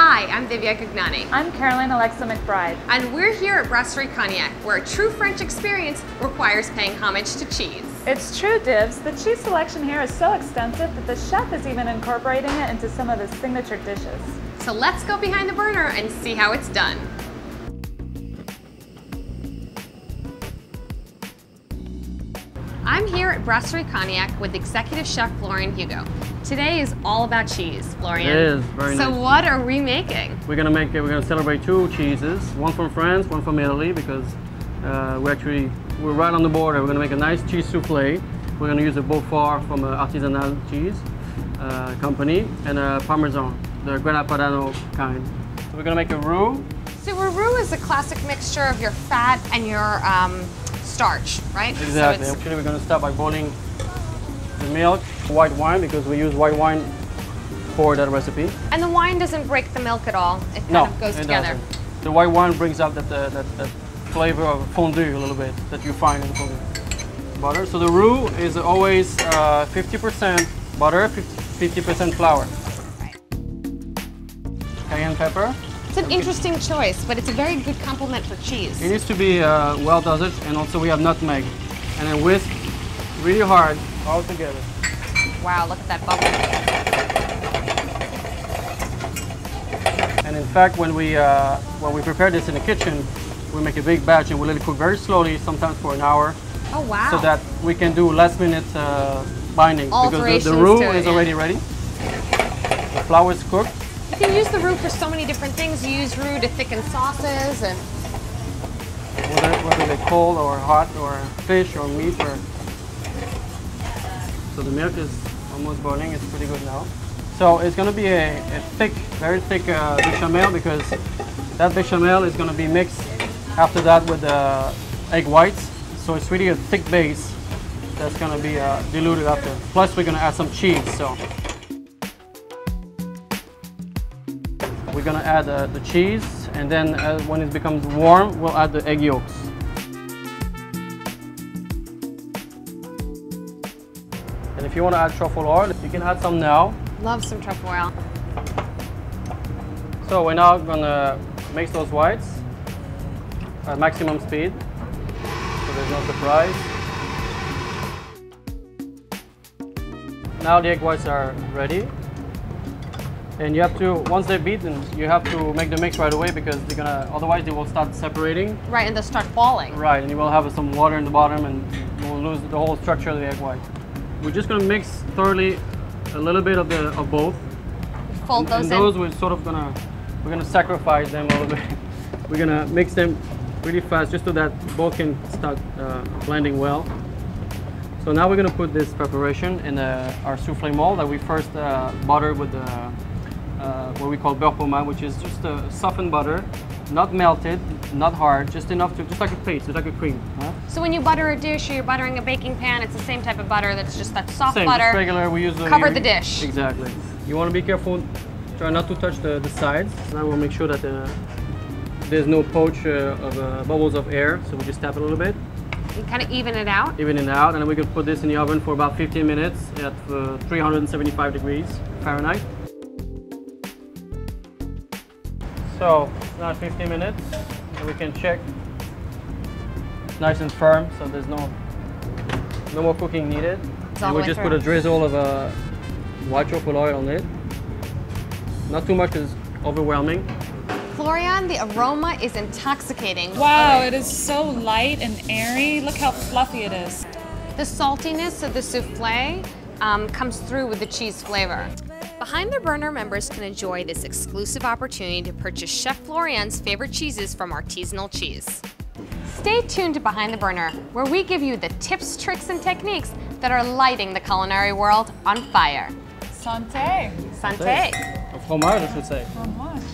Hi, I'm Divya Gagnani. I'm Caroline Alexa McBride. And we're here at Brasserie Cognac, where a true French experience requires paying homage to cheese. It's true, Divs. The cheese selection here is so extensive that the chef is even incorporating it into some of his signature dishes. So let's go behind the burner and see how it's done. I'm here at Brasserie Cognac with Executive Chef Florian Hugo. Today is all about cheese, Florian. It is, very nice. So what are we making? We're gonna celebrate two cheeses, one from France, one from Italy, because we're right on the border. We're gonna make a nice cheese soufflé. We're gonna use a Beaufort from an artisanal cheese company, and a Parmesan, the Grana Padano kind. So we're gonna make a roux. So a roux is a classic mixture of your fat and your starch, right? Exactly. So Actually, we're going to start by boiling the milk, white wine, because we use white wine for that recipe. And the wine doesn't break the milk at all. It kind of goes together. Doesn't. The white wine brings out that flavor of fondue a little bit that you find in fondue. Butter. So the roux is always 50% butter, 50% flour. Right. Cayenne pepper. It's an interesting choice, but it's a very good complement for cheese. It needs to be well dosed, and also we have nutmeg. And then whisk really hard all together. Wow, look at that bubble. And in fact, when we prepare this in the kitchen, we make a big batch and we let it cook very slowly, sometimes for an hour. Oh wow! So that we can do last minute binding, because the roux is already ready. The flour is cooked. You can use the roux for so many different things. You use roux to thicken sauces and... Whether they're cold or hot or fish or meat. So the milk is almost boiling, it's pretty good now. So it's going to be a thick, very thick bechamel, because that bechamel is going to be mixed after that with the egg whites. So it's really a thick base that's going to be diluted after. Plus we're going to add some cheese. So we're going to add the cheese, and then when it becomes warm, we'll add the egg yolks. And if you want to add truffle oil, you can add some now. Love some truffle oil. So we're now going to mix those whites at maximum speed, so there's no surprise. Now the egg whites are ready. And you have to, once they're beaten, you have to make the mix right away, because they're gonna, otherwise they will start separating. Right, and they'll start falling. Right, and you will have some water in the bottom, and we'll lose the whole structure of the egg white. We're just gonna mix thoroughly a little bit of both. Fold those in. And those we're gonna sacrifice them a little bit. We're gonna mix them really fast, just so that both can start blending well. So now we're gonna put this preparation in our soufflé mold that we first buttered with what we call beurre pommade, which is just a softened butter, not melted, not hard, just enough to, just like a paste, just like a cream. Huh? So when you butter a dish or you're buttering a baking pan, it's the same type of butter, that's just that soft Same, butter. just regular, we use cover the dish. Exactly. You want to be careful, try not to touch the sides. Now we'll make sure that there's no poach of bubbles of air, so we just tap it a little bit. And kind of even it out. Even it out, and then we can put this in the oven for about 15 minutes at 375 degrees Fahrenheit. So now 15 minutes, and we can check. It's nice and firm, so there's no more cooking needed. And we just put a drizzle of white truffle oil on it. Not too much because it's overwhelming. Florian, the aroma is intoxicating. Wow, it is so light and airy. Look how fluffy it is. The saltiness of the soufflé comes through with the cheese flavor. Behind the Burner members can enjoy this exclusive opportunity to purchase Chef Florian's favorite cheeses from Artisanal Cheese. Stay tuned to Behind the Burner, where we give you the tips, tricks, and techniques that are lighting the culinary world on fire. Santé. Santé. Fromage, I should say. Fromage.